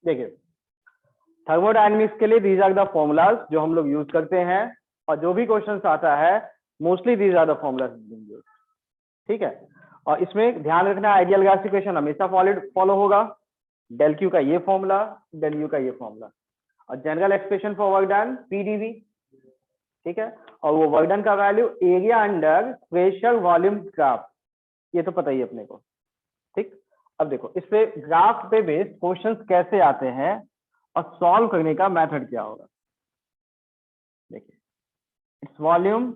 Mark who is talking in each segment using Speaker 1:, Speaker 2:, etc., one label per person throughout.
Speaker 1: देखिए थर्मोडायनेमिक्स के लिए दीज आर द फॉर्मूलाज जो हम लोग यूज करते हैं, और जो भी क्वेश्चन आता है mostly these are the formulas. ठीक है, और इसमें ध्यान रखना आइडियल गैस इक्वेशन हमेशा फॉलो होगा, डेल क्यू का ये फॉर्मूला, डेल यू का ये फॉर्मूला, और general expression for work done PdV. ठीक है, और वो वर्क डन का value area under pressure volume graph, ये तो पता ही अपने को। ठीक, अब देखो इस पे ग्राफ पे बेस्ड क्वेश्चंस कैसे आते हैं और सॉल्व करने का मेथड क्या होगा। देखिए इट्स वॉल्यूम,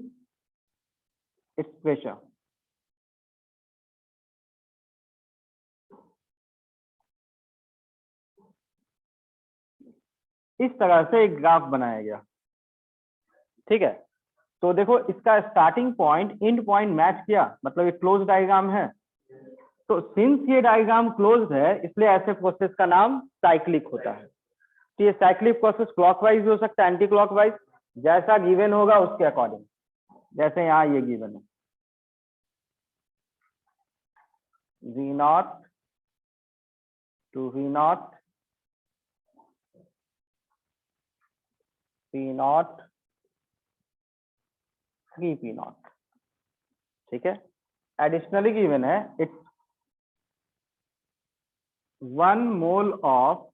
Speaker 1: इट्स प्रेशर, इस तरह से एक ग्राफ बनाया गया। ठीक है, तो देखो इसका starting point and point match किया, मतलब ये क्लोज डायग्राम है। तो सिंस ये डायग्राम क्लोज है इसलिए ऐसे प्रोसेस का नाम साइक्लिक होता है। तो ये साइक्लिक प्रोसेस क्लॉकवाइज हो सकता है, एंटी क्लॉकवाइज, जैसा गिवन होगा उसके अकॉर्डिंग। जैसे यहाँ ये गिवन है V0 to V0, P0, 3P0। ठीक है, एडिशनली गिवन है it's 1 mole of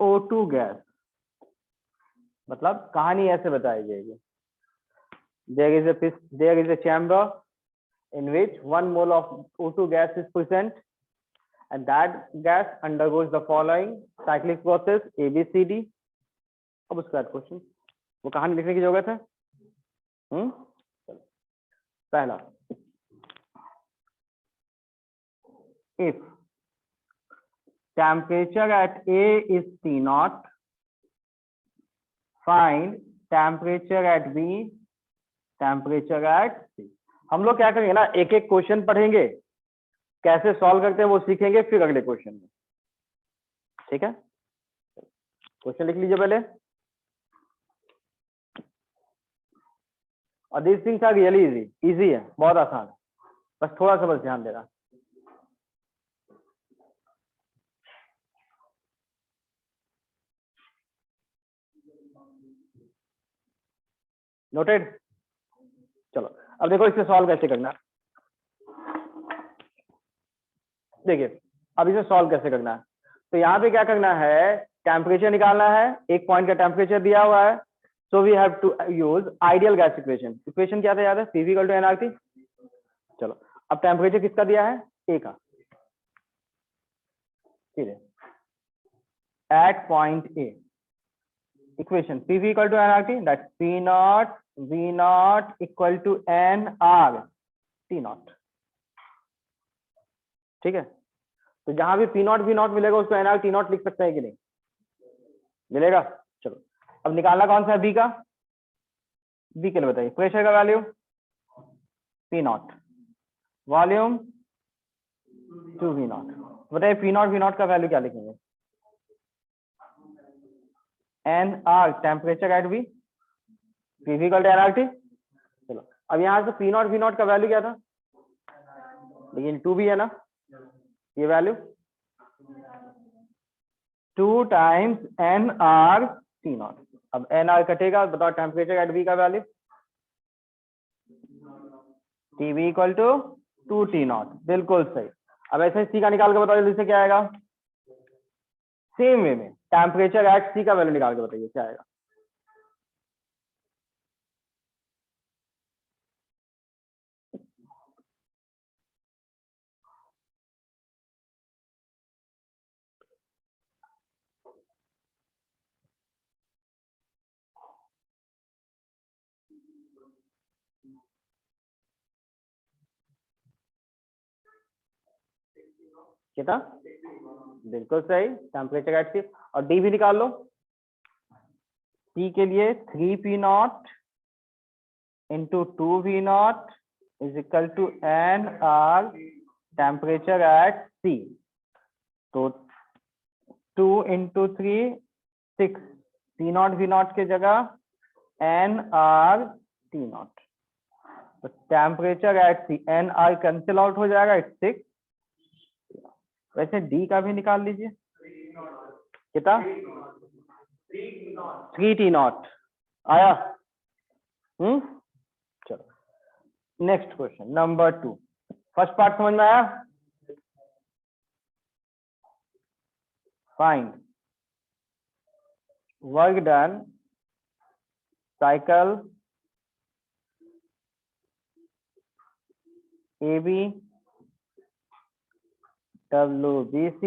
Speaker 1: O2 gas, मतलब कहानी ऐसे बताई जाएगी, there is a chamber in which 1 mole of O2 gas is present and that gas undergoes the following cyclic process ABCD। अब उसके बाद क्वेश्चन, वो कहानी लिखने की जरूरत है। पहला, if temperature at A is T0, find temperature at B, temperature at C। हम लोग क्या करेंगे ना, एक एक क्वेश्चन पढ़ेंगे, कैसे सॉल्व करते हैं वो सीखेंगे, फिर अगले क्वेश्चन में। ठीक है, क्वेश्चन लिख लीजिए पहले। और this things are really easy है, बहुत आसान है, बस थोड़ा सा बस ध्यान देना। नोटेड, चलो अब देखो इसे सॉल्व कैसे करना। देखिए अब इसे सॉल्व कैसे करना है, तो यहाँ पे क्या करना है, टेम्परेचर निकालना है, एक पॉइंट का टेम्परेचर दिया हुआ है, so we have to use ideal gas equation. Equation क्या था याद है, Pv = nRT। चलो अब टेम्परेचर किसका दिया है, ए का, ठीक है, at point A, equation Pv = nRT, that P0 V0 = nR T0। ठीक है, तो जहां भी P0 V0 मिलेगा उसको nR T0 लिख सकते हैं कि नहीं, मिलेगा। चलो अब निकालना कौन सा है, बी का। बी के लिए बताइए, प्रेशर का वैल्यू P0, वॉल्यूम 2V0, बताइए P0 V0 का वैल्यू क्या लिखेंगे, nR temperature at B, Pv = nRT। चलो अब यहाँ से P0 V0 का वैल्यू क्या था, लेकिन 2 भी है ना, ये वैल्यू 2 टाइम्स nR T0। अब nR कटेगा, बताओ टेम्परेचर एट बी का वैल्यू, Tv = 2T0, बिल्कुल सही। अब ऐसे सी का निकाल के बताओ जल्दी से क्या आएगा, सेम वे में टेम्परेचर एट सी का वैल्यू निकाल के बताइए क्या आएगा। कितना, बिल्कुल सही, टेम्परेचर एट सी। और डी भी निकाल लो, सी के लिए 3P0 into 2V0 = nR temperature at C. तो 2 × 3 6, P0 V0 के जगह nR T0। तो temperature at C, nR cancel out हो जाएगा, इट्स 6। वैसे डी का भी निकाल लीजिए, कितना 3T0 आया। चलो next question number 2। First part समझ में आया। Find work done cycle AB WBC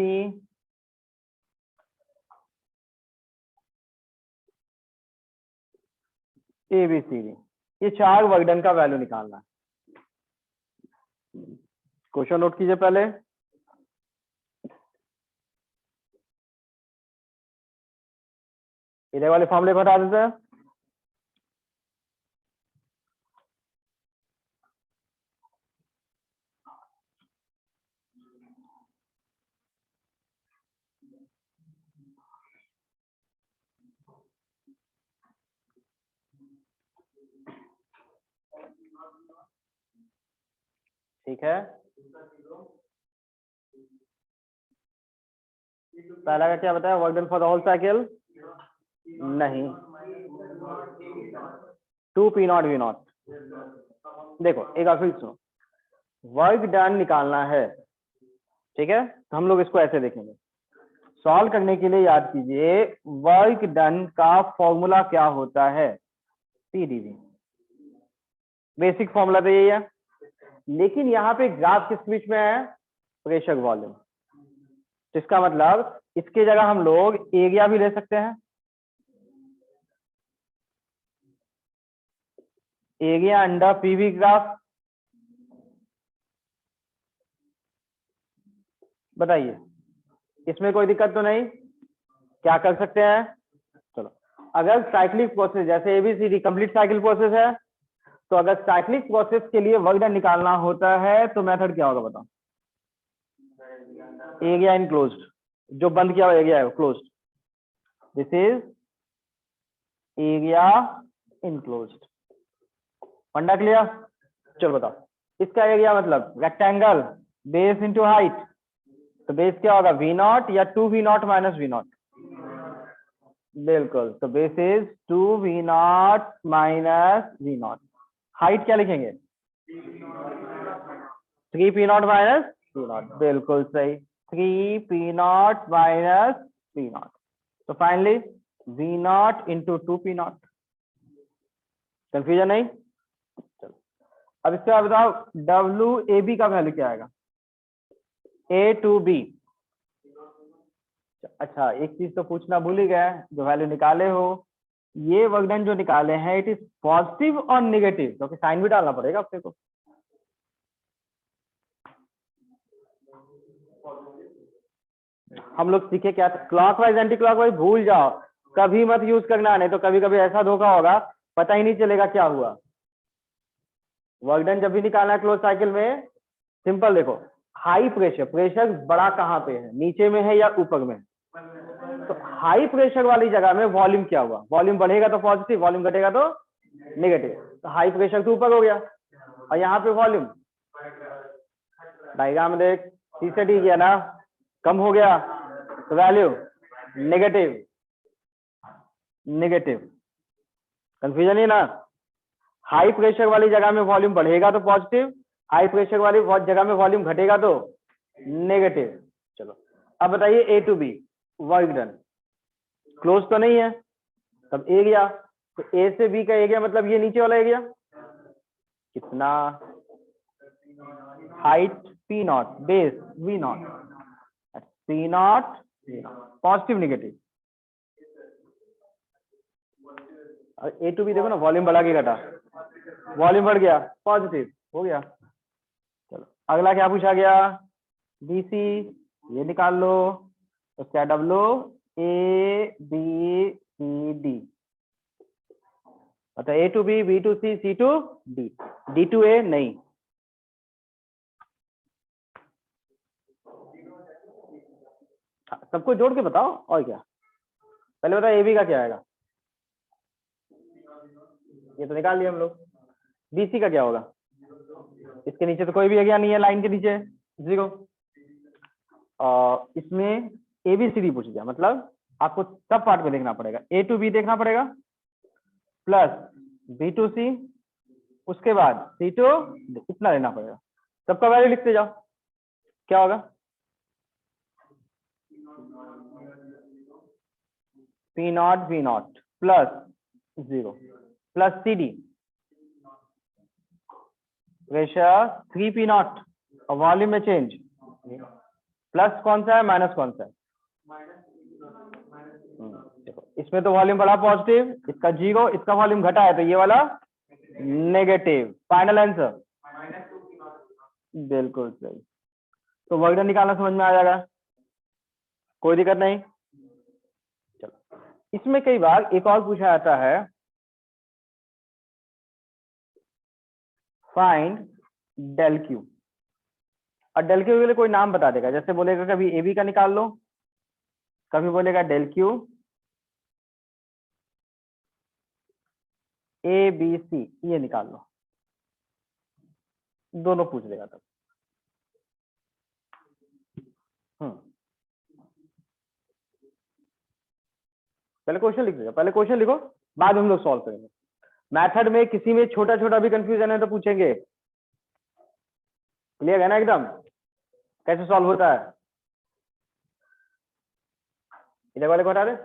Speaker 1: ABCD, ये 4 वर्क डन का वैल्यू निकालना है। क्वेश्चन नोट कीजिए पहले। इधर वाले फॉर्मूले को हटा देते हैं। ठीक है, पहला का क्या बताया, work done for the whole cycle, नहीं 2P0 V0। देखो एक बार फिर सुनो, वर्क डन निकालना है, ठीक है, तो हम लोग इसको ऐसे देखेंगे। सॉल्व करने के लिए याद कीजिए वर्क डन का फॉर्मूला क्या होता है, PdV। बेसिक फॉर्मूला तो यही है, लेकिन यहाँ पे ग्राफ किस बीच में है, प्रेशर वॉल्यूम। इसका मतलब इसके जगह हम लोग एरिया भी ले सकते हैं, एरिया अंडर PV ग्राफ। बताइए इसमें कोई दिक्कत तो नहीं, क्या कर सकते हैं। चलो अगर साइक्लिक प्रोसेस जैसे ABCD कंप्लीट साइकिल प्रोसेस है, तो अगर साइक्लिक प्रोसेस के लिए वर्क डन निकालना होता है तो मेथड क्या होगा बताओ, एरिया इनक्लोज्ड, जो बंद किया हुआ एरिया है closed, this is area enclosed. फंडा क्लियर। चलो बताओ इसका एरिया मतलब रेक्टेंगल बेस इंटू हाइट, तो बेस क्या होगा V0 या 2V0 माइनस V0, बिल्कुल, तो base is 2V0 minus V0। Height क्या लिखेंगे 3P0 माइनस V0, बिल्कुल सही, 3P0 माइनस V0। तो finally V0 into 2P0। Confusion नहीं। चलो अब इसके बाद बताओ WAB का वैल्यू क्या आएगा, A to B। अच्छा एक चीज तो पूछना भूल ही गया, जो वैल्यू निकाले हो ये वर्क डन जो निकाले हैं इट इज पॉजिटिव और नेगेटिव, क्योंकि साइन भी डालना पड़ेगा अपने को। हम लोग सीखे क्या, क्लॉकवाइज एंटी क्लॉकवाइज भूल जाओ, कभी मत यूज करना, नहीं तो कभी कभी ऐसा धोखा होगा पता ही नहीं चलेगा क्या हुआ। वर्क डन जब भी निकालना है क्लोज साइकिल में, सिंपल देखो, हाई प्रेशर, प्रेशर बड़ा कहाँ पे है, नीचे में है या ऊपर में, तो हाई प्रेशर वाली जगह में वॉल्यूम क्या हुआ, वॉल्यूम बढ़ेगा तो पॉजिटिव, वॉल्यूम घटेगा तो नेगेटिव, तो हाई प्रेशर तो ऊपर हो गया, और यहाँ पे वॉल्यूम डायग्राम देख सी से डी किया ना, कम हो गया तो वैल्यू नेगेटिव, नेगेटिव, कंफ्यूजन ही ना। हाई प्रेशर वाली जगह में वॉल्यूम बढ़ेगा तो पॉजिटिव, हाई प्रेशर वाली जगह में वॉल्यूम घटेगा तो नेगेटिव। चलो अब बताइए A to B work done close तो नहीं है, तब एरिया, तो A से B का एरिया मतलब ये नीचे वाला एरिया कितना, height P0 base V0, P0 positive negative. A to B देखो ना, वॉल्यूम बढ़ा के घटा, वॉल्यूम बढ़ गया पॉजिटिव हो गया। चलो अगला क्या पूछा गया, BC, ये निकाल लो, तो क्या WABCD, अच्छा A to B, B to C, C to D, D to A नहीं, सबको जोड़ के बताओ और क्या, पहले बताओ AB का क्या आएगा, ये तो निकाल लिया हम लोग। BC का क्या होगा, इसके नीचे तो कोई भी एरिया नहीं है, लाइन के नीचे 0। इसमें ABCD पूछ गया, मतलब आपको सब पार्ट में देखना पड़ेगा, A to B देखना पड़ेगा प्लस B to C, उसके बाद C to D, इतना लेना पड़ेगा। सबका वैल्यू लिखते जाओ, क्या होगा P not V not plus 0 plus CD pressure 3P not और वॉल्यूम में चेंज प्लस कौन सा है माइनस कौन सा है, देखो इसमें तो वॉल्यूम बढ़ा पॉजिटिव, इसका 0, इसका वॉल्यूम घटा है तो ये वाला नेगेटिव। फाइनल आंसर बिल्कुल सही। तो वर्क डन निकालना समझ में आ जाएगा, कोई दिक्कत नहीं। चलो इसमें कई बार एक और पूछा जाता है, फाइंड डेल क्यू, और डेल क्यू के लिए कोई नाम बता देगा, जैसे बोलेगा कभी ए बी का निकाल लो, कभी बोलेगा del Q A B C, ये निकाल लो, दोनों पूछ देगा तब। पहले क्वेश्चन लिख लीजिए, पहले क्वेश्चन लिखो, बाद में हम लोग सॉल्व करेंगे। मेथड में किसी में छोटा छोटा भी कंफ्यूजन है तो पूछेंगे, क्लियर है ना एकदम, कैसे सॉल्व होता है। इधर वाले को हटा दे,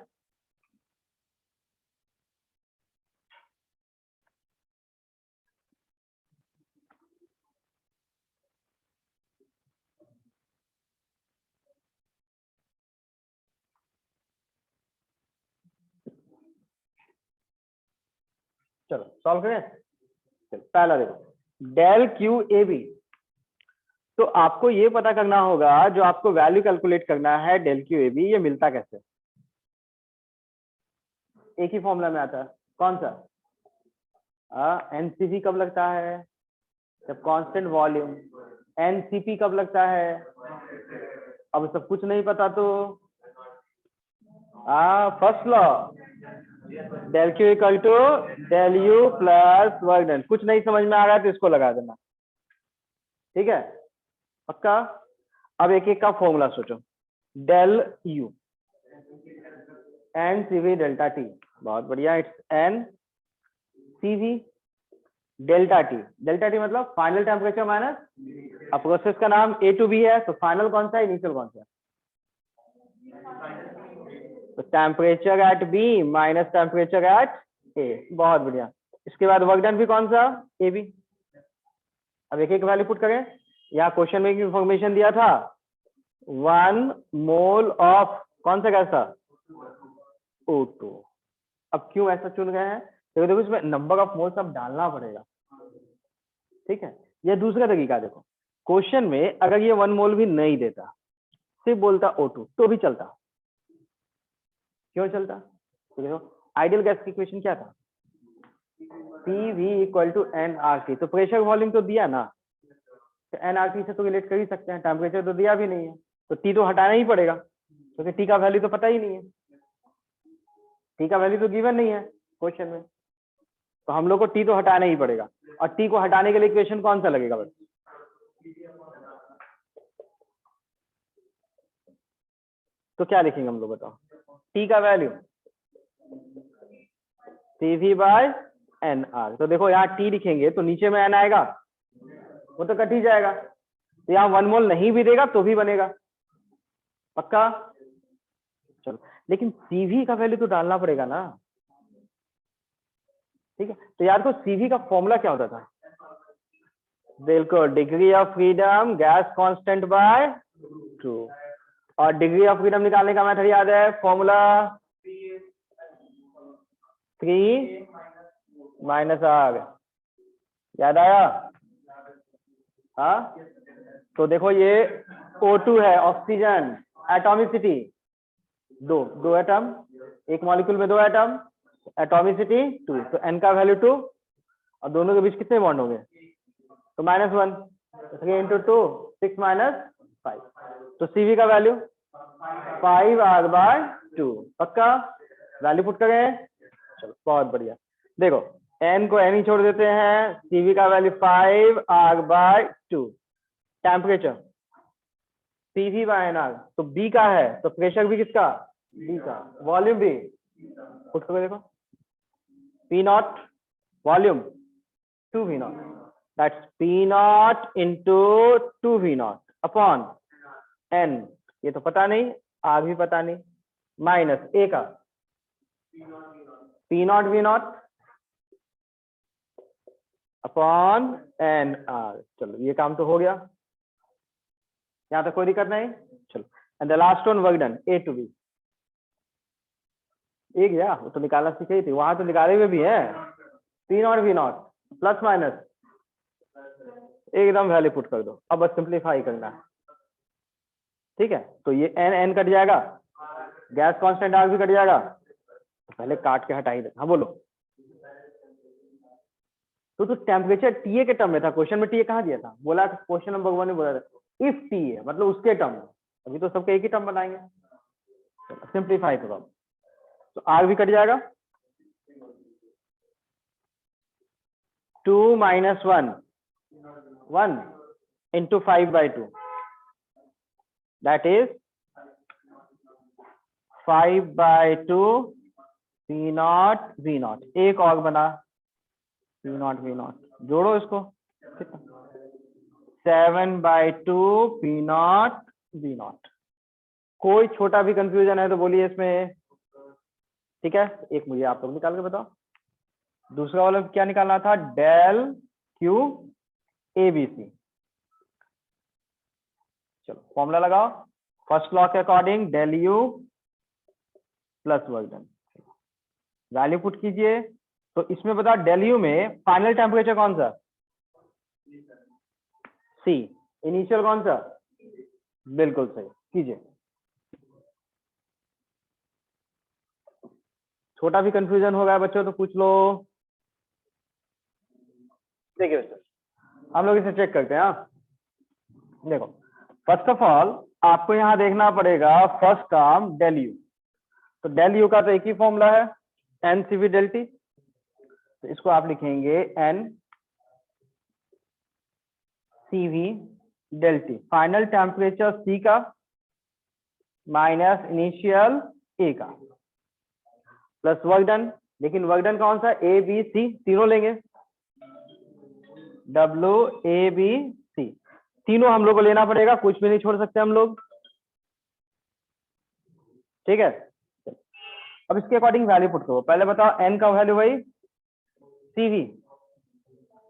Speaker 1: चलो सॉल्व करें। चलो पहला देखो डेल क्यू ए बी, तो आपको ये पता करना होगा, जो आपको वैल्यू कैलकुलेट करना है डेल क्यू ए बी, ये मिलता कैसे, एक ही फॉर्मूला में आता है, कौन सा, एनसीवी कब लगता है, जब कांस्टेंट वॉल्यूम। एनसीपी कब लगता है, अब सब कुछ नहीं पता तो first law, del Q equal to del U plus work done. कुछ नहीं समझ में आ रहा है तो इसको लगा देना, ठीक है पक्का। अब एक एक का फॉर्मूला सोचो, del U N CV delta T, बहुत बढ़िया, it's N CV delta T, delta T मतलब फाइनल टेम्परेचर माइनस, अब प्रोसेस का नाम ए टू बी है तो फाइनल कौन सा है, इनिशियल कौन सा है, तो temperature at B minus temperature at A, बहुत बढ़िया। इसके बाद वर्क डन भी कौन सा, ए बी। अब एक एक वैल्यू पुट करें, यहाँ क्वेश्चन में इंफॉर्मेशन दिया था 1 मोल ऑफ कौन सा गैस था, O2। अब क्यों ऐसा चुन गए हैं, तो देखो इसमें नंबर ऑफ मोल्स अब डालना पड़ेगा, ठीक है। ये दूसरा तरीका देखो, क्वेश्चन में अगर ये 1 मोल भी नहीं देता, सिर्फ बोलता O2 तो भी चलता, क्यों चलता, तो देखो आइडियल गैस की इक्वेशन क्या था, PV इक्वल टू nRT, तो प्रेशर वॉल्यूम तो दिया ना, तो nRT से तो रिलेट कर ही सकते हैं, टेम्परेचर तो दिया भी नहीं है, तो T तो हटाना ही पड़ेगा, क्योंकि T का वैल्यू तो पता ही नहीं है, T का वैल्यू तो गिवन नहीं है क्वेश्चन में, तो हम लोग को T तो हटाना ही पड़ेगा। और T को हटाने के लिए इक्वेशन कौन सा लगेगा बस, तो क्या लिखेंगे हम लोग बताओ, T का वैल्यू CV बाय NR, तो देखो यहाँ T लिखेंगे तो नीचे में N आएगा, वो तो कट ही जाएगा, तो यहाँ 1 मोल नहीं भी देगा तो भी बनेगा, पक्का। चलो लेकिन CV का वैल्यू तो डालना पड़ेगा ना, ठीक है। तो यार को CV का फॉर्मूला क्या होता था, बिल्कुल degree of freedom gas constant by 2, और डिग्री ऑफ फ्रीडम निकालने का मेथड याद है, फॉर्मूला 3 माइनस आर, याद आया, हाँ। तो देखो ये O2 है, ऑक्सीजन, एटॉमिसिटी दो एटम, एक मॉलिक्यूल में 2 एटम, एटॉमिसिटी 2, तो n का वैल्यू 2, और दोनों के बीच कितने बॉन्ड होंगे, तो -1, 3 into 2 6 माइनस 5, तो CV का वैल्यू 5R/2, पक्का। वैल्यू पुट करें, चलो बहुत बढ़िया। देखो n को n ही छोड़ देते हैं, CV का वैल्यू 5R/2, टेम्परेचर CV/NR, तो B का है तो प्रेशर भी किसका बी का वॉल्यूम बी पुट करके देखो, P naught volume 2v0, that's P naught into 2v0 upon N, ये तो पता नहीं, आर भी पता नहीं, माइनस ए का P naught V naught upon N R. चलो ये काम तो हो गया, यहां तक कोई दिक्कत नहीं। चलो and the last one work done, A to B. एक गया वो तो निकालना सीखी थी, वहां तो निकाले हुए भी है, P naught V naught plus minus एकदम वैल्यू पुट कर दो, अब बस सिंप्लीफाई करना है। ठीक है, तो ये एन एन कट जाएगा, गैस कांस्टेंट आर भी कट जाएगा, तो पहले काट के हटा ही दे। हाँ बोलो, तो टेम्परेचर टीए के टर्म में था, क्वेश्चन में टीए कहाँ दिया था, बोला क्वेश्चन नंबर 1 में बोला था इफ टी है, मतलब उसके टर्म, अभी तो सबके एक ही टर्म बनाएंगे, सिंप्लीफाई करो, तो आर भी कट जाएगा, 2 - 1 1 into 5/2, that is 5/2 P naught V naught. एक और बना पी नॉट वी नॉट, जोड़ो इसको, 7/2 पी नॉट वी नॉट। कोई छोटा भी कंफ्यूजन है तो बोलिए इसमें। ठीक है, एक मुझे आप लोग निकाल के बताओ, दूसरा वाला क्या निकालना था, del Q A B C. चलो फॉर्मूला लगाओ, फर्स्ट लॉ के according del U plus work done, value put कीजिए। तो इसमें बताओ डेल यू में फाइनल टेम्परेचर कौन सा, सी, इनिशियल कौन सा, बिल्कुल सही, कीजिए। छोटा भी कंफ्यूजन हो गया बच्चों तो पूछ लो। देखिए बच्चों हम लोग इसे चेक करते हैं। हाँ देखो, फर्स्ट ऑफ ऑल आपको यहां देखना पड़ेगा फर्स्ट टर्म डेल यू, तो डेल यू का तो एक ही फॉर्मूला है N C V del T, तो इसको आप लिखेंगे N C V del T, final temperature C का माइनस इनिशियल ए का प्लस वर्क डन। लेकिन वर्क डन कौन सा, ए बी सी तीनों लेंगे, डब्ल्यू ए बी सी तीनों हम लोग को लेना पड़ेगा, कुछ भी नहीं छोड़ सकते हम लोग। ठीक है, अब इसके अकॉर्डिंग वैल्यू पुट करो। पहले बताओ एन का वैल्यू भाई, सी वी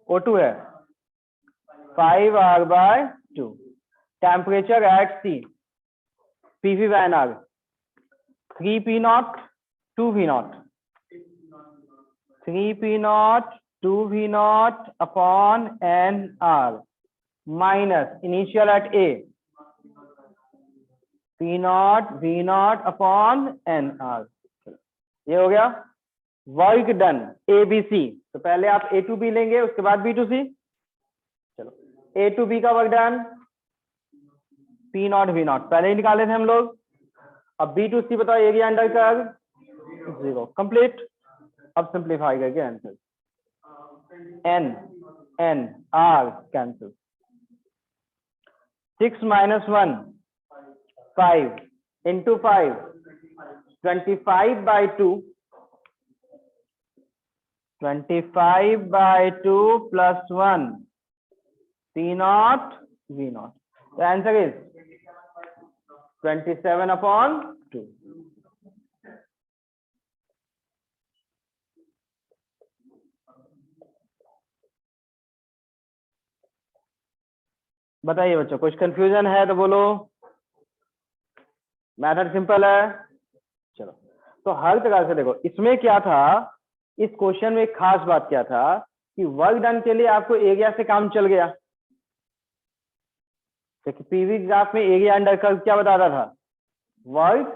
Speaker 1: O2 है 5R/2, temperature at C PV वैन R 3P0 2V0, 3P0 2V0 upon N R minus initial at A P0 V0 upon N R. ये हो गया work done A B C. तो पहले आप ए टू बी लेंगे, उसके बाद बी टू सी। चलो ए टू बी का वर्क डन P0 V0 पहले ही निकाले थे हम लोग। अब बी टू सी बताओ, एरिया अंडर कर 0 कंप्लीट। अब सिंप्लीफाई करके answer N N R cancel, 6 - 1 5 into 5 25/2, 25/2 plus 1 P0 V0, the answer is 27/2। बताइए बच्चों, कुछ कंफ्यूजन है तो बोलो, मेथड सिंपल है। चलो तो हर तरह से देखो, इसमें क्या था, इस क्वेश्चन में एक खास बात क्या था कि वर्क डन के लिए आपको एरिया से काम चल गया। पीवी ग्राफ में एरिया अंडर कर्व क्या बताता था, वर्क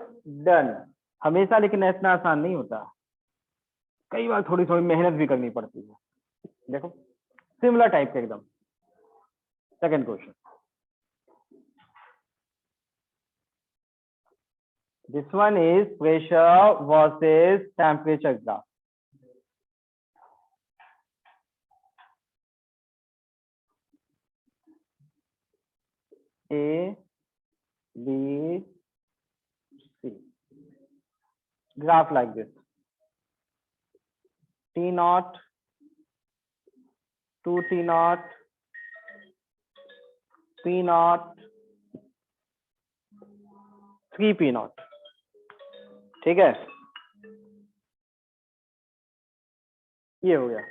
Speaker 1: डन हमेशा, लेकिन इतना आसान नहीं होता, कई बार थोड़ी थोड़ी मेहनत भी करनी पड़ती है। देखो सिमिलर टाइप के एकदम। Second question, this one is pressure versus temperature graph। A B C graph like this. T naught, 2 T naught, P naught, 3 P naught. ठीक है, ये हो गया.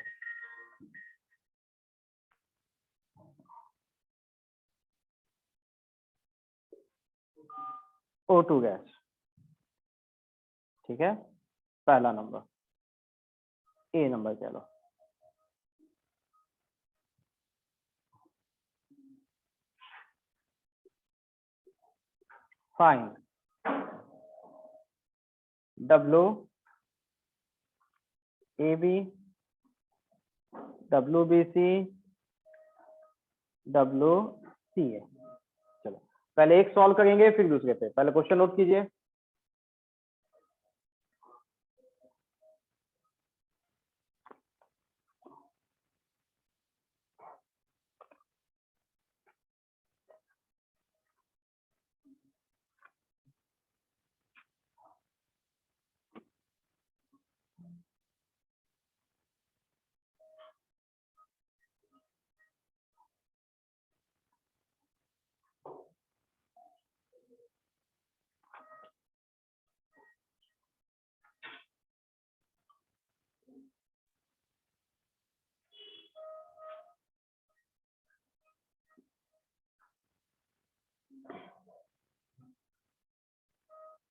Speaker 1: O2 gas. ठीक है, पहला नंबर, ए नंबर कह लो. Find W AB WBC WCA. चलो पहले एक सॉल्व करेंगे फिर दूसरे पे. पहले क्वेश्चन नोट कीजिए.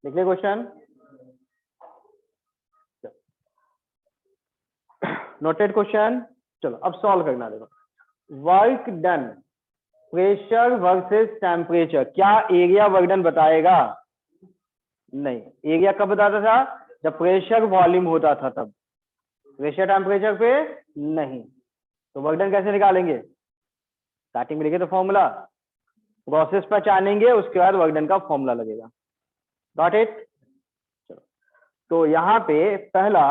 Speaker 1: लिख ले क्वेश्चन. Noted question. चलो अब सॉल्व करना. देखो, work done pressure versus temperature. क्या एरिया वर्क डन बताएगा? नहीं. एरिया कब बताता था? जब प्रेशर वॉल्यूम होता था तब. प्रेशर टेम्परेचर पे नहीं. तो वर्क डन कैसे निकालेंगे? स्टार्टिंग में लिखे तो फॉर्मूला, प्रोसेस पहचानेंगे, उसके बाद वर्क डन का फॉर्मूला लगेगा. Got it? चलो, तो यहाँ पे पहला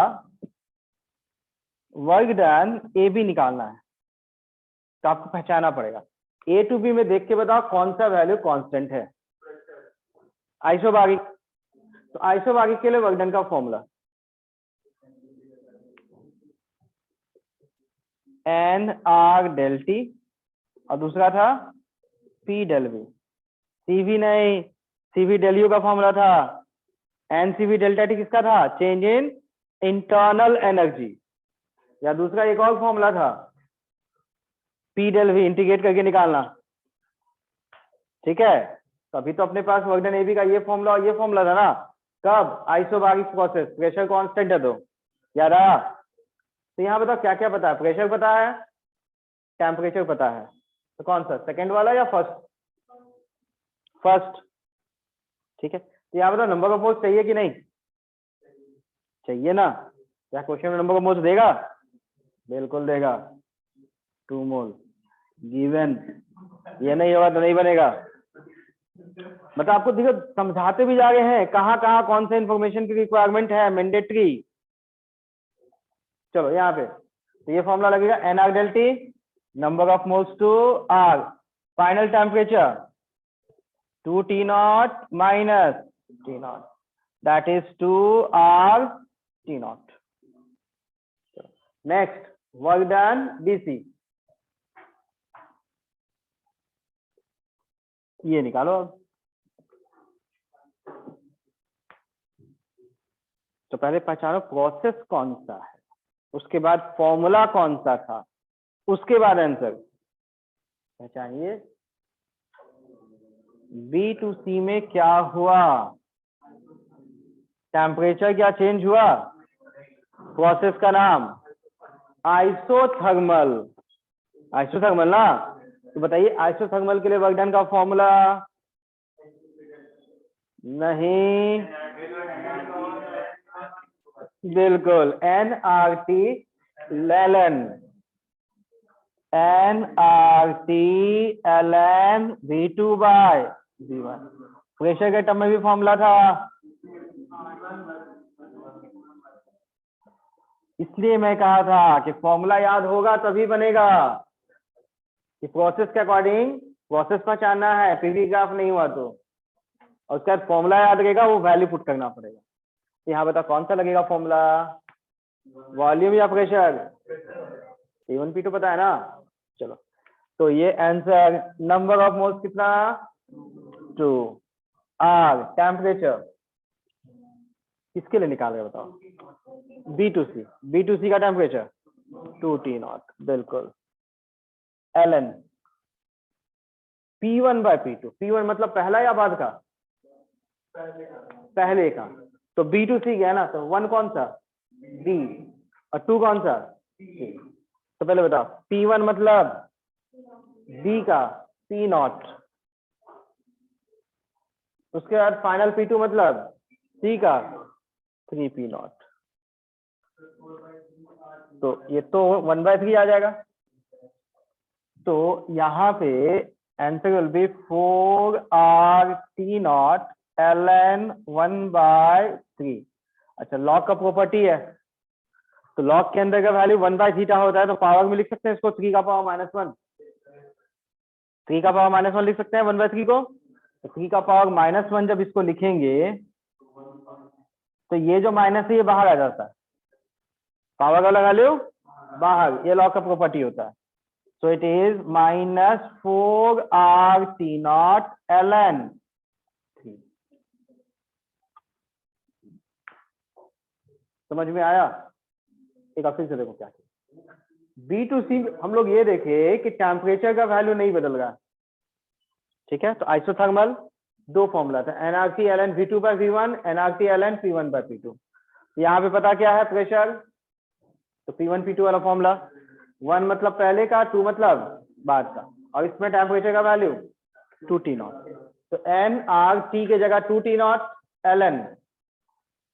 Speaker 1: वर्क डन ए बी निकालना है, तो आपको पहचाना पड़ेगा. ए टू बी में देख के बताओ कौन सा वैल्यू कांस्टेंट है. आइसोबारिक. तो आइसोबारिक के लिए वर्क डन का formula N R del T, और दूसरा था पी डेल वी. सीवी नहीं, सीवी डेल यू का फॉर्मूला था. एन सीवी डेल्टा टी किसका था? Change in internal energy. या दूसरा एक और फॉर्मूला था पी डेल वी, इंटीग्रेट करके निकालना. ठीक है, तभी तो अपने पास वर्क डन ए बी का ये फॉर्मूला और ये फॉर्मूला था ना. कब? आइसोबारिक प्रोसेस, प्रेशर कांस्टेंट है तो. याद आया? तो यहाँ बताओ क्या क्या पता है? प्रेशर पता है, टेम्परेचर पता है. तो कौन सा, सेकंड वाला या फर्स्ट? फर्स्ट. ठीक है, तो यहाँ बताओ नंबर ऑफ मोल्स चाहिए कि नहीं चाहिए ना? क्या क्वेश्चन में नंबर ऑफ मोल्स देगा? बिल्कुल देगा. 2 मोल गिवन. ये नहीं होगा तो नहीं बनेगा. मतलब आपको देखो समझाते भी जा रहे हैं कहाँ कहाँ कौन से इंफॉर्मेशन की रिक्वायरमेंट है, मैंडेटरी. चलो यहाँ पे तो ये फॉर्मूला लगेगा N R del T, number of moles two R, final temperature 2 T naught minus T naught, that is 2 R T naught. Next, work done DC. ये निकालो अब. तो पहले पहचानो प्रोसेस कौन सा है, उसके बाद फॉर्मूला कौन सा था, उसके बाद आंसर पहचानिए. बी टू सी में क्या हुआ? टेम्परेचर क्या चेंज हुआ? प्रोसेस का नाम आइसोथर्मल. आइसोथर्मल ना. तो बताइए आइसोथर्मल के लिए वर्क डन का फॉर्मूला? नहीं, बिल्कुल एन आर टी लेलन. N R T L N V two by V one. Pressure के टर्म में भी फॉर्मूला था. इसलिए मैं कहा था कि फॉर्मूला याद होगा तभी बनेगा. कि प्रोसेस के अकॉर्डिंग प्रोसेस पहचानना है, पीवी ग्राफ नहीं हुआ तो. और उसका फॉर्मूला याद रहेगा, वो वैल्यू पुट करना पड़ेगा. यहाँ बता कौन सा लगेगा फॉर्मूला, वॉल्यूम या प्रेशर, P1 P2 पता है ना। चलो तो ये आंसर, नंबर ऑफ मोल्स कितना 2, आर टेम्परेचर किसके लिए निकाल रहे हो बताओ, B2C का टेम्परेचर 2T0 बिल्कुल। ln P1/P2, P1 मतलब पहला या बाद का, पहले का, तो B2C गया ना, तो 1 कौन सा B और 2 कौन सा C। तो पहले बताओ P1 मतलब B का P0, उसके बाद फाइनल P2 मतलब C का 3P0, तो ये तो 1/3 आ जाएगा। तो यहाँ पे answer will be 4RT0 ln 1/3। अच्छा लॉग का प्रॉपर्टी है, तो लॉग के अंदर का वैल्यू 1/थीटा होता है, तो पावर में लिख सकते हैं इसको 3 का पावर -1, 3 का पावर -1 लिख सकते हैं 1/3 को। तो 3 का पावर -1 जब इसको लिखेंगे तो ये जो माइनस है ये बाहर आ जाता है, पावर का लगा लो बाहर, ये लॉग का प्रॉपर्टी होता है। So it is -4RT0 ln 3। समझ में आया। एक बार फिर से देखो क्या B2C हम लोग ये देखे कि टेम्परेचर का वैल्यू नहीं बदल रहा, ठीक है। तो आइसोथर्मल दो फॉर्मूला था, nRT ln V2/V1, nRT ln P1/P2। यहाँ पे पता क्या है प्रेशर, तो P1 P2 वाला फॉर्मूला, 1 मतलब पहले का, 2 मतलब बाद का, और इसमें टेम्परेचर का वैल्यू 2T0, तो nRT के जगह 2T0 ln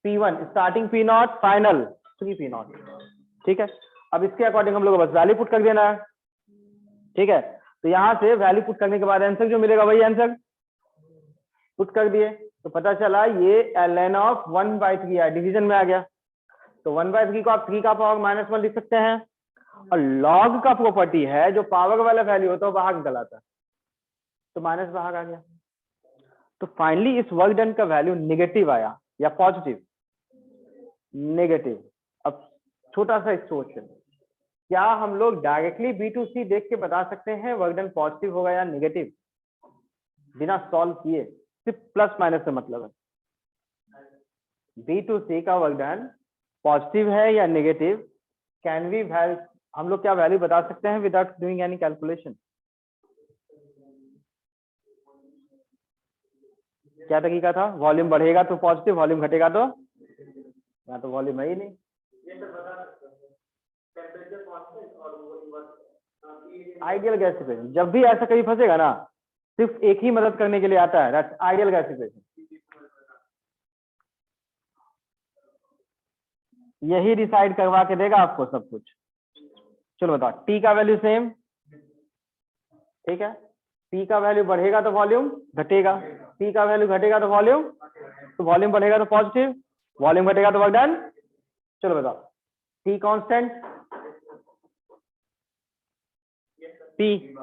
Speaker 1: P1 starting P0 final 3P0, ठीक है। अब इसके अकॉर्डिंग हम लोग बस वैल्यू पुट कर देना है, ठीक है। तो यहाँ से वैल्यू पुट करने के बाद आंसर जो मिलेगा वही आंसर पुट कर दिए, तो पता चला ये ln ऑफ 1/3 है, डिवीजन में आ गया। तो 1/3 को आप 3 का पावर -1 लिख सकते हैं, और लॉग का प्रॉपर्टी है जो पावर वाला वैल्यू होता है बाहर निकल आता है, तो माइनस बाहर आ गया। तो फाइनली इस वर्क डन का वैल्यू नेगेटिव आया या पॉजिटिव, नेगेटिव। अब छोटा सा सोच, क्या हम लोग डायरेक्टली B2C देख के बता सकते हैं वर्क डन पॉजिटिव होगा या नेगेटिव, बिना सॉल्व किए, सिर्फ प्लस माइनस से मतलब है। B2C का वर्क डन पॉजिटिव है या नेगेटिव, कैन वी हम लोग क्या वैल्यू बता सकते हैं विदाउट डूइंग एनी कैलकुलेशन। क्या तरीका था, वॉल्यूम बढ़ेगा तो पॉजिटिव, वॉल्यूम घटेगा तो, यहाँ तो वॉल्यूम है ही नहीं। आइडियल गैस सिचुएशन, जब भी ऐसा कहीं फंसेगा ना, सिर्फ एक ही मदद करने के लिए आता है, दैट्स आइडियल गैस सिचुएशन। यही डिसाइड करवा के देगा आपको सब कुछ। चलो बताओ, टी का वैल्यू सेम, ठीक है। टी का वैल्यू बढ़ेगा तो वॉल्यूम घटेगा, टी का वैल्यू घटेगा तो वॉल्यूम बढ़ेगा तो पॉजिटिव, वॉल्यूम घटेगा तो वर्क डन। चलो बताओ, टी कांस्टेंट, टी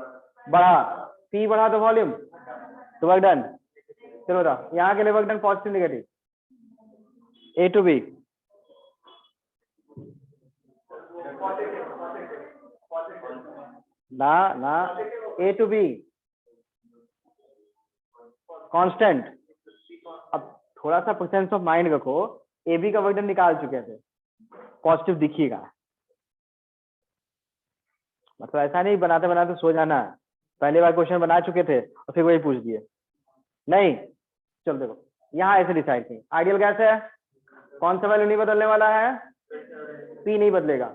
Speaker 1: बढ़ा तो वॉल्यूम तो वर्क डन। चलो बताओ, यहाँ के लिए work done positive negative, A to B, ना A to B कांस्टेंट। अब थोड़ा सा प्रेजेंस ऑफ माइंड रखो, AB का वर्क डन निकाल चुके थे, पॉजिटिव दिखिएगा, मतलब ऐसा नहीं बनाते बनाते सो जाना, पहली बार क्वेश्चन बना चुके थे और फिर वही पूछ दिए, नहीं। चलो देखो, यहाँ ऐसे डिसाइड की आइडियल गैस है, कौन सा वैल्यू नहीं बदलने वाला है, P नहीं बदलेगा,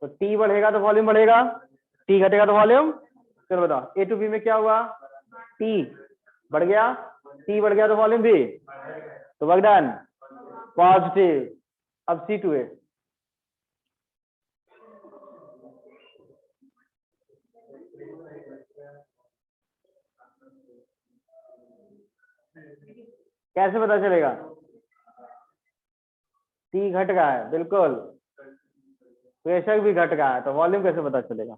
Speaker 1: तो T बढ़ेगा तो वॉल्यूम बढ़ेगा, T घटेगा तो वॉल्यूम। चलो बताओ, A to B में क्या हुआ, T बढ़ गया, T बढ़ गया तो वॉल्यूम भी, तो वर्क डन पॉजिटिव। अब C to A, कैसे पता चलेगा, T घट गया है, बिल्कुल, प्रेशर भी घट गया है, तो वॉल्यूम कैसे पता चलेगा।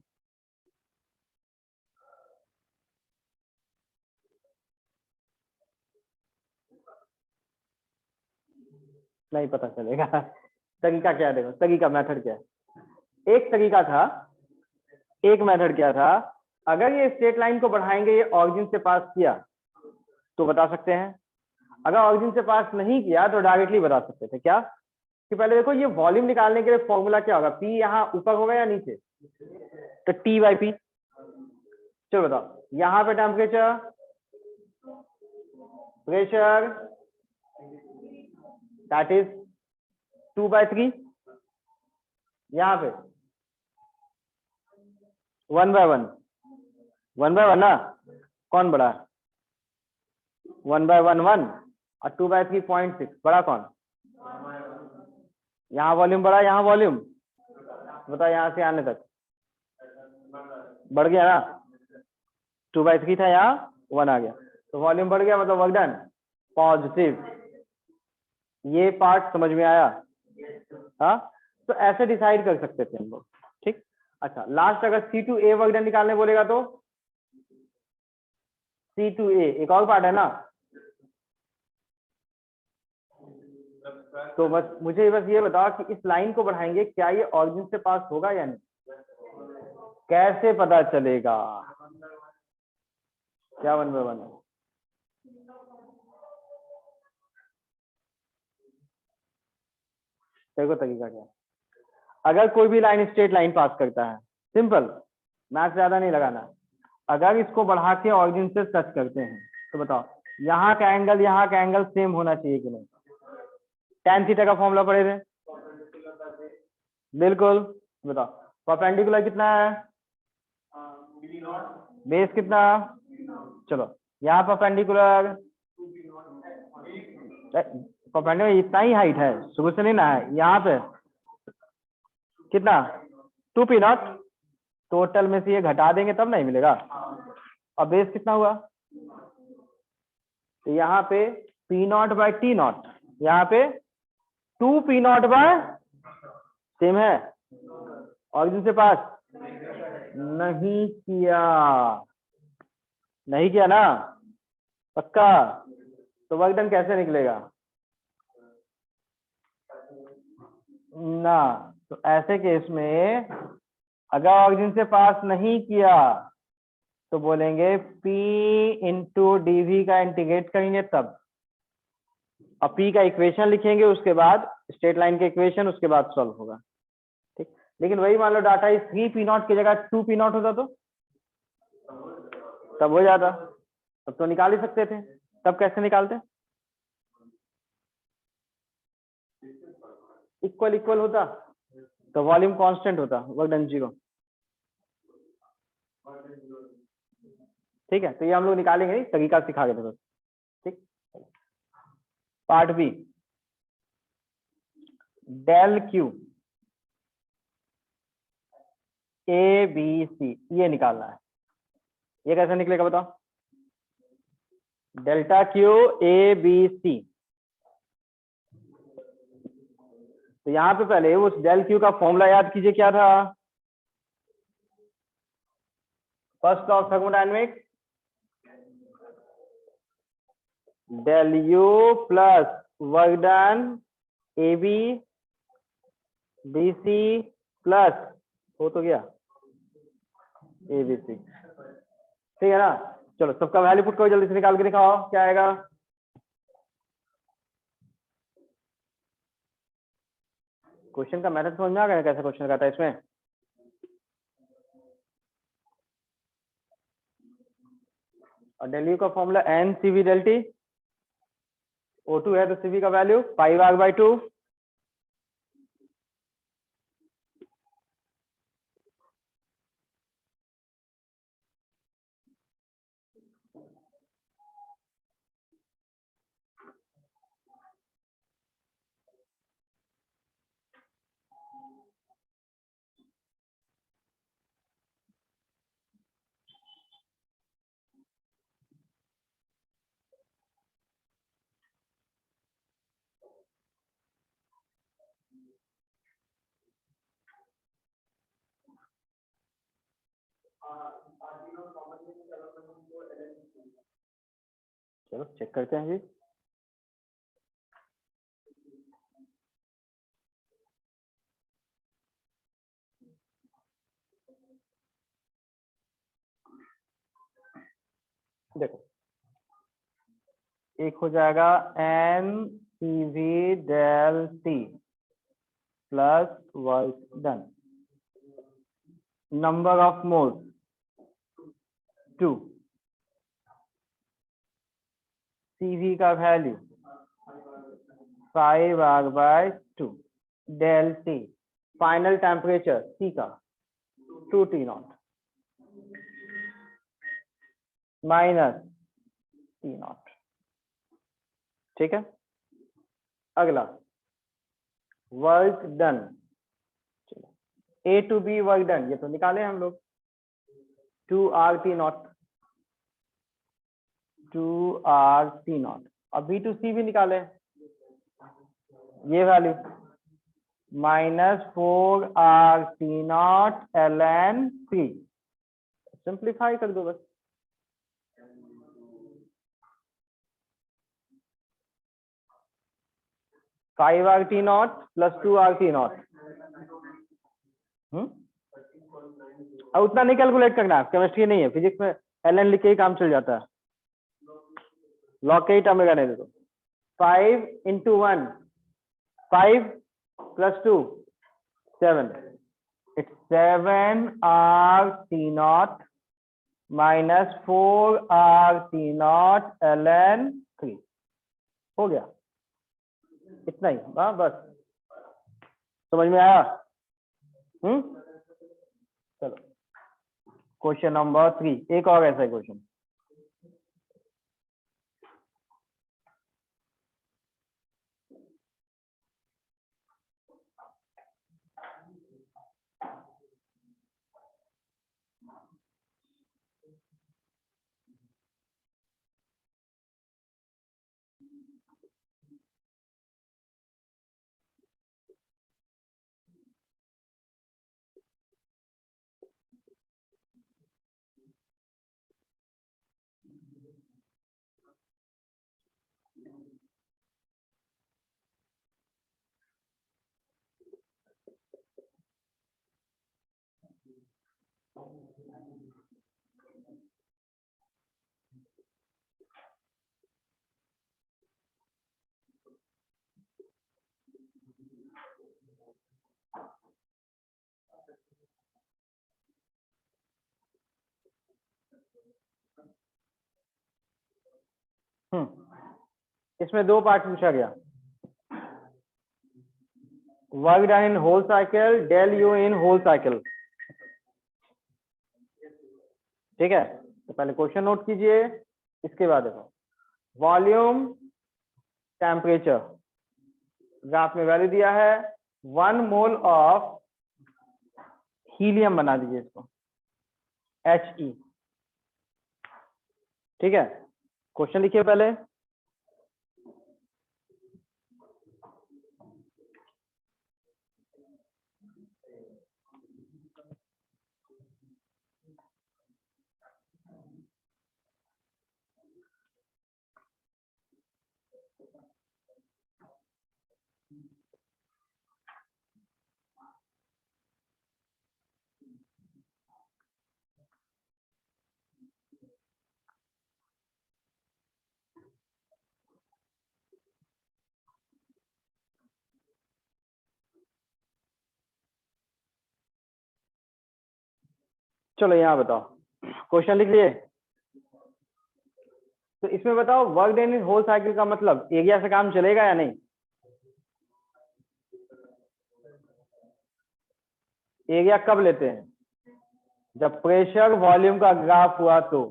Speaker 1: नहीं पता चलेगा। तरीका क्या है, देखो तरीका मेथड क्या है। एक तरीका था, एक मेथड क्या था, अगर ये स्ट्रेट लाइन को बढ़ाएंगे ये ऑरिजिन से पास किया तो बता सकते हैं, अगर ऑरिजिन से पास नहीं किया तो डायरेक्टली बता सकते थे। क्या कि पहले देखो ये वॉल्यूम निकालने के लिए फॉर्मूला क्या होगा, पी यहाँ ऊपर होगा या नीचे, तो टी बाई पी। चलो बताओ यहाँ पे टेम्परेचर, प्रेशर, दैट इज 2/3, यहाँ पे 1/1, 1/1 ना, कौन बड़ा, 1/1 1 और 2/3 0.6, बड़ा कौन, यहाँ वॉल्यूम बड़ा, यहाँ वॉल्यूम बताओ, यहाँ से आने तक बढ़ गया ना, 2/3 था, यहाँ 1 आ गया, तो वॉल्यूम बढ़ गया, मतलब वर्क डन पॉजिटिव। ये पार्ट समझ में आया? हाँ, तो ऐसे डिसाइड कर सकते थे हम लोग। ठीक, अच्छा लास्ट अगर C2A वर्क डन निकालने बोलेगा तो C2A एक और पार्ट है ना, तो बस मुझे बस ये बताओ कि इस लाइन को बढ़ाएंगे क्या ये ऑरिजिन से पास होगा या नहीं, कैसे पता चलेगा, क्या 1/1 है? देखो तरीका क्या, अगर कोई भी लाइन स्ट्रेट लाइन पास करता है, सिंपल, मैथ ज्यादा नहीं लगाना, अगर इसको बढ़ा के ऑरिजिन से टच करते हैं तो बताओ यहाँ का एंगल सेम होना चाहिए कि नहीं। tan थीटा का फॉर्मूला पढ़े थे, बिल्कुल। बताओ परपेंडिकुलर कितना है, बेस कितना, चलो यहाँ परपेंडिकुलर, परपेंडिकुलर इतना ही हाइट है, शुरू से नहीं ना है, यहाँ पे कितना 2p0, टोटल में से ये घटा देंगे तब नहीं मिलेगा, और बेस कितना हुआ, तो यहाँ पे P0/T0, यहाँ पे 2p0 बाय, सेम है, ऑरिजिन से पास नहीं किया, नहीं किया ना, पक्का, तो वर्क डन कैसे निकलेगा ना, तो ऐसे केस में अगर ऑरिजिन से पास नहीं किया तो बोलेंगे P इंटू डी का इंटीग्रेट करेंगे तब, और P का इक्वेशन लिखेंगे, उसके बाद स्ट्रेट लाइन के इक्वेशन, उसके बाद सॉल्व होगा। ठीक, लेकिन वही मान लो डाटा इस 3p0 की जगह 2p0 होता तो तब हो जाता, तब तो निकाल ही सकते थे, तब कैसे निकालते, इक्वल इक्वल होता तो वॉल्यूम कांस्टेंट होता, वर्क डन 0। ठीक है, तो ये हम लोग निकालेंगे, तरीका सिखा के देखो। ठीक, part B, del Q A B C, ये निकालना है, ये कैसे निकलेगा बताओ, delta Q A B C, तो यहाँ पे पहले उस डेल क्यू का फॉर्मूला याद कीजिए, क्या था, first law of thermodynamics, del U plus work done A B B C plus, हो तो गया ए बी सी, ठीक है ना। चलो सबका वैल्यू पुट करो, जल्दी से निकाल के दिखाओ क्या आएगा, क्वेश्चन का मेथड समझ में आ गया कैसा क्वेश्चन आता है इसमें, और डेल यू का formula N C V del T, O2 है तो CV का वैल्यू πr/2, चलो चेक करते हैं जी, देखो एक हो जाएगा N CV del T plus work done, number of moles 2, CV का value 5R/2 del T, final temperature C का 2T0 माइनस T0। ठीक है, अगला work done, A to B work done, ये तो निकाले हम लोग 2RT0, 2RT0। अब B to C भी निकाले, ये वैल्यू -4RT0 ln3, सिंप्लीफाई कर दो बस। (5RT0 + 2RT0) अब उतना नहीं कैलकुलेट करना, केमिस्ट्री नहीं है, फिजिक्स में ln लिख के ही काम चल जाता है, लॉग के ही टर्म में रहने दे दो। 5 × 1 5 + 2 7, it's 7RT0 - 4RT0 ln3, हो गया इतना ही। हाँ बस, समझ में आया? चलो क्वेश्चन नंबर 3, एक और ऐसा क्वेश्चन। इसमें दो पार्ट पूछा गया, work done in whole cycle, del U in whole cycle. ठीक है, तो पहले क्वेश्चन नोट कीजिए, इसके बाद देखो वॉल्यूम टेम्परेचर, ग्राफ में वैल्यू दिया है 1 मोल ऑफ हीलियम, बना दीजिए इसको He। ठीक है, क्वेश्चन लिखिए पहले। चलो यहाँ बताओ, क्वेश्चन लिख लिए। तो इसमें बताओ work done in whole cycle का मतलब एरिया से काम चलेगा या नहीं? एरिया कब लेते हैं? जब प्रेशर वॉल्यूम का ग्राफ हुआ तो।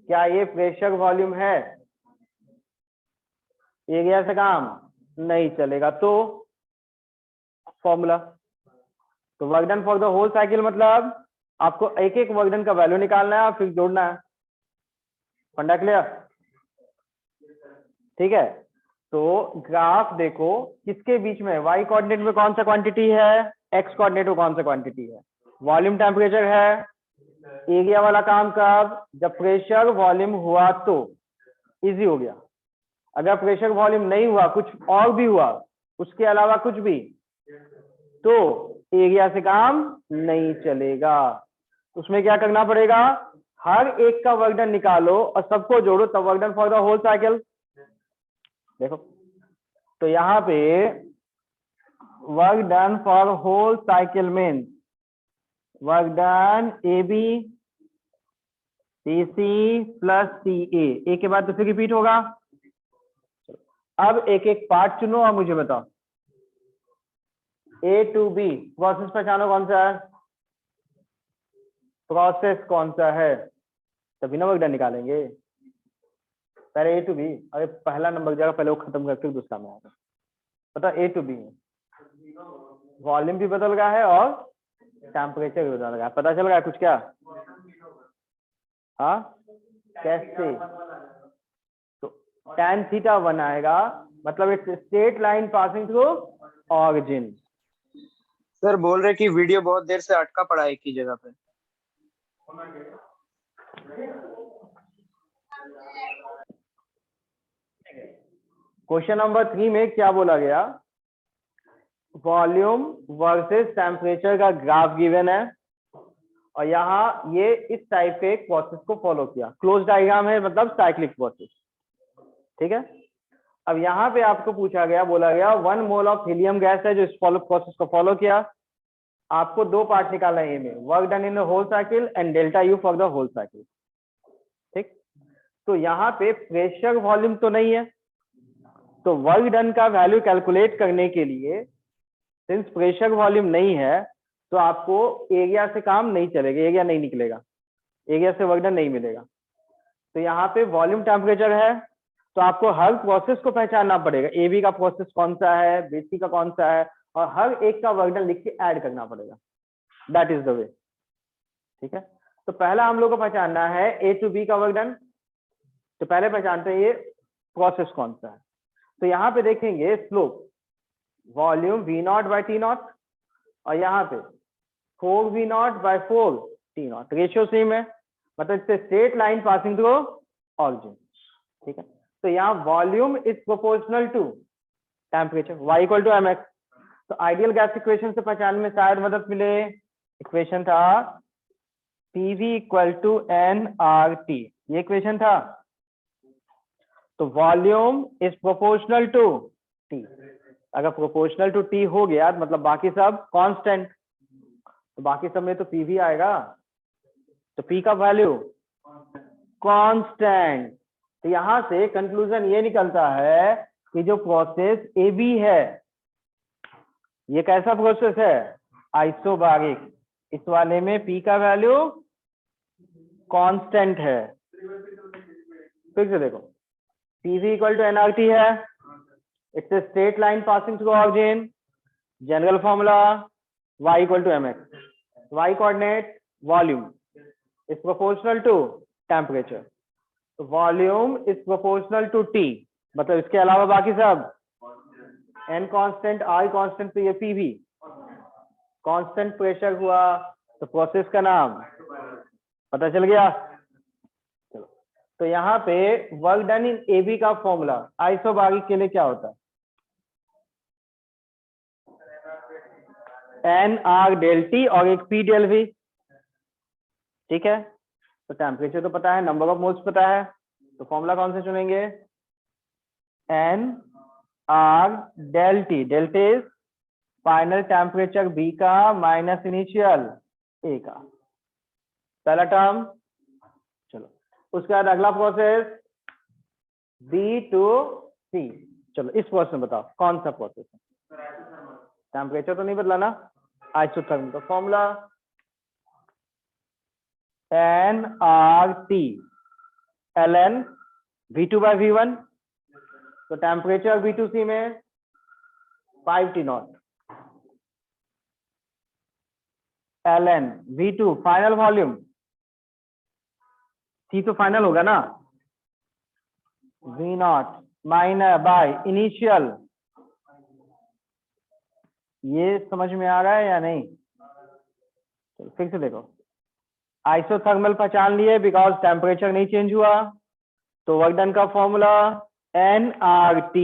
Speaker 1: क्या ये प्रेशर वॉल्यूम है? एरिया से काम नहीं चलेगा, तो फॉर्मूला। तो work done for the whole cycle मतलब आपको एक एक वर्क डन का वैल्यू निकालना है और फिर जोड़ना है। फंडा क्लियर? ठीक है, तो ग्राफ देखो किसके बीच में, y कोऑर्डिनेट में कौन सा क्वांटिटी है, x कोऑर्डिनेट में कौन सा क्वांटिटी है। वॉल्यूम टेम्परेचर है, एरिया वाला काम कब, जब प्रेशर वॉल्यूम हुआ तो। इजी हो गया। अगर प्रेशर वॉल्यूम नहीं हुआ, कुछ और भी हुआ, उसके अलावा कुछ भी, तो एरिया से काम नहीं चलेगा। उसमें क्या करना पड़ेगा, हर एक का वर्क डन निकालो और सबको जोड़ो, तब work done for the whole cycle. देखो तो यहाँ पे work done for whole cycle means work done AB CC plus CA, A के बाद तो फिर रिपीट होगा। अब एक एक पार्ट चुनो और मुझे बताओ। A to B प्रोसेस पहचानो कौन सा है, प्रोसेस कौन सा है, तभी ना वर्क डन निकालेंगे। पहले A to B, अरे पहला नंबर जाएगा, पहले वो खत्म करके दूसरा में आएगा। पता A to B में वॉल्यूम भी बदल गया है और टेम्परेचर भी बदल गया है। पता चल गया कुछ क्या? हाँ कैसे? तो tan थीटा 1 आएगा, मतलब it's straight line passing through origin.
Speaker 2: Sir बोल रहे कि वीडियो बहुत देर से अटका पड़ा है एक ही जगह पे।
Speaker 1: क्वेश्चन नंबर 3 में क्या बोला गया? वॉल्यूम वर्सेस टेम्परेचर का ग्राफ गिवन है और यहाँ ये इस टाइप के एक प्रोसेस को फॉलो किया। क्लोज डायग्राम है, मतलब साइक्लिक प्रोसेस। ठीक है, अब यहाँ पे आपको पूछा गया, बोला गया 1 मोल ऑफ हीलियम गैस है जो इस प्रोसेस को फॉलो किया। आपको दो पार्ट निकालना है, में work done in whole cycle and delta U for the whole cycle. ठीक, तो यहाँ पे प्रेशर वॉल्यूम तो नहीं है, तो वर्क डन का वैल्यू कैलकुलेट करने के लिए सिंस प्रेशर वॉल्यूम नहीं है तो आपको एरिया से काम नहीं चलेगा, एरिया नहीं निकलेगा, एरिया से वर्क डन नहीं मिलेगा। तो यहाँ पे वॉल्यूम टेम्परेचर है, तो आपको हर प्रोसेस को पहचानना पड़ेगा, AB का प्रोसेस कौन सा है, BC का कौन सा है, और हर एक का वर्क डन लिख के ऐड करना पड़ेगा। That is the way. ठीक है, तो पहला हम लोग को पहचानना है A to B का वर्क डन। तो पहले पहचानते हैं ये प्रोसेस कौन सा है। तो यहाँ पे देखेंगे slope volume V0 by T0 और यहाँ पे 4V0 by 4T0, ratio same है, मतलब इससे straight line passing through origin. ठीक है, तो यहाँ volume is proportional to temperature, Y equal to mx। तो आइडियल गैस इक्वेशन से पहचानने में शायद मदद मिले। इक्वेशन था PV इक्वल टू nRT, ये इक्वेशन था। तो volume is proportional to T, अगर प्रोपोर्शनल टू T हो गया मतलब बाकी सब कांस्टेंट, तो बाकी सब में तो PV आएगा, तो P का वैल्यू कांस्टेंट। तो यहां से कंक्लूजन ये निकलता है कि जो प्रोसेस AB है ये कैसा प्रोसेस है, आइसोबारिक। इस वाले में P का वैल्यू कांस्टेंट है। फिर से देखो, PV इक्वल टू nRT है, it's a straight line passing through origin. General formula Y equal to mx, Y coordinate volume is proportional to temperature, तो volume is proportional to T, मतलब इसके अलावा बाकी सब n कांस्टेंट I कांस्टेंट, तो ये PV constant pressure हुआ, तो प्रोसेस का नाम पता चल गया। चलो, तो यहाँ पे वर्क डन इन AB का फॉर्मूला आइसोबारिक के लिए क्या होता है, nR del T और एक P del V। ठीक है, तो टेम्परेचर तो पता है, नंबर ऑफ मोल्स पता है, तो फॉर्मूला कौन से चुनेंगे, nR del T, del T is final temperature B का माइनस इनिशियल A का, पहला टर्म। चलो, उसके बाद अगला प्रोसेस B to C। चलो इस प्रोसेस में बताओ कौन सा प्रोसेस है, टेम्परेचर तो नहीं बदला ना, आइसोथर्मल। तो formula nRT ln V2 by V1, तो टेम्परेचर V2C में 5T0 ln V2 final volume, C तो फाइनल होगा ना, V0 माइनस बाय इनिशियल। ये समझ में आ रहा है या नहीं? चलो फिर से देखो, आइसोथर्मल पहचान लिए बिकॉज टेम्परेचर नहीं चेंज हुआ, तो वर्क डन का formula nRT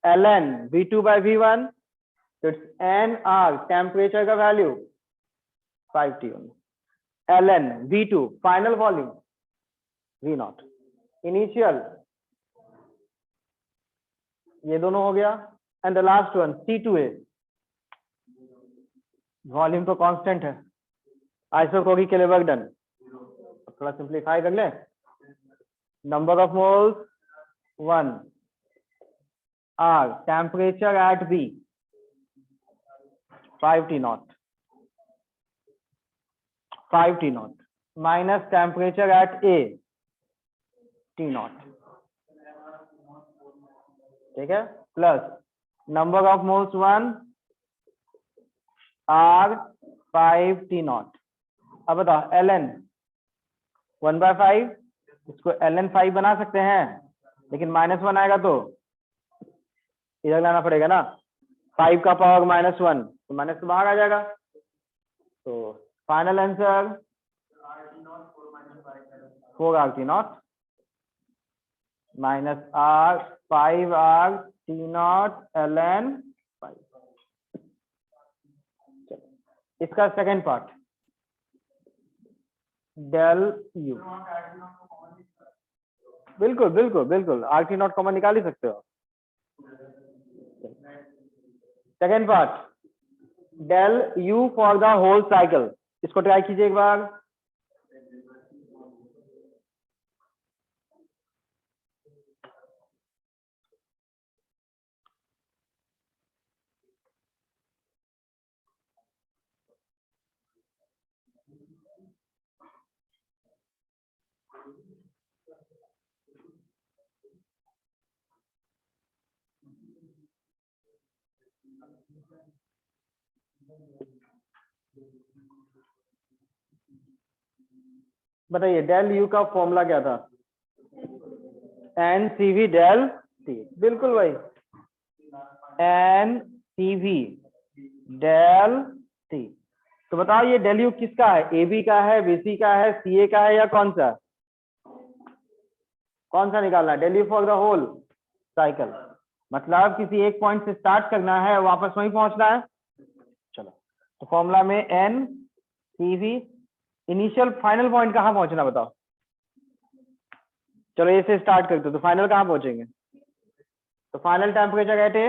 Speaker 1: ln V2 by V1, तो इट्स nR टेम्परेचर का value 5T ln V2 final volume V naught initial, ये दोनों हो गया। And the last one C2A, volume तो कांस्टेंट है, आइसोकोरिक के लिए वर्क डन। थोड़ा सिंप्लीफाई कर ले, number of moles 1 R, temperature at B 5 T naught, 5 T naught minus temperature at A T naught, ठीक है, plus number of moles 1 R 5 T naught. अब बताओ ln 1/5, इसको ln 5 बना सकते हैं, लेकिन -1 आएगा तो इधर लाना पड़ेगा ना, 5 का पावर -1 तो माइनस तो बाहर आ जाएगा। तो final answer 4R T naught minus R 5R T not ln 5। इसका सेकेंड पार्ट डेल यू, बिल्कुल बिल्कुल बिल्कुल RT नॉट कॉमन निकाल ही सकते हो। Second part del U for the whole cycle, इसको ट्राई कीजिए एक बार। बताइए डेल यू का फॉर्मूला क्या था? N C V del T, बिल्कुल भाई, N C V del T. तो बताओ ये डेल यू किसका है? ए बी का है, बी सी का है, सी ए का है, या कौन सा निकालना है? Del U for the whole cycle, मतलब किसी एक पॉइंट से स्टार्ट करना है वापस वहीं पहुंचना है। चलो तो फॉर्मूला में N C V, initial final point कहां पहुंचना बताओ? चलो ए से स्टार्ट करते तो फाइनल कहां पहुंचेंगे? तो final temperature at A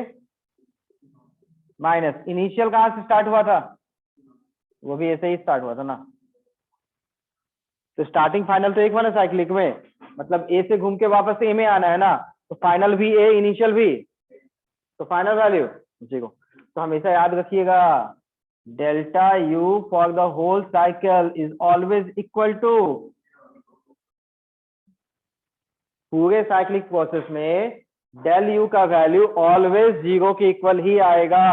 Speaker 1: minus initial कहां से स्टार्ट हुआ था? वो भी ऐसे ही स्टार्ट हुआ था ना। तो स्टार्टिंग फाइनल तो एक हुआ ना साइक्लिक में, मतलब ए से घूम के वापस ए में आना है ना, तो फाइनल भी ए इनिशियल भी, तो फाइनल वैल्यू उसी को। तो हमेशा याद रखिएगा delta U for the whole cycle is always equal to, पूरे साइक्लिक प्रोसेस में डेल यू का वैल्यू ऑलवेज 0 के इक्वल ही आएगा।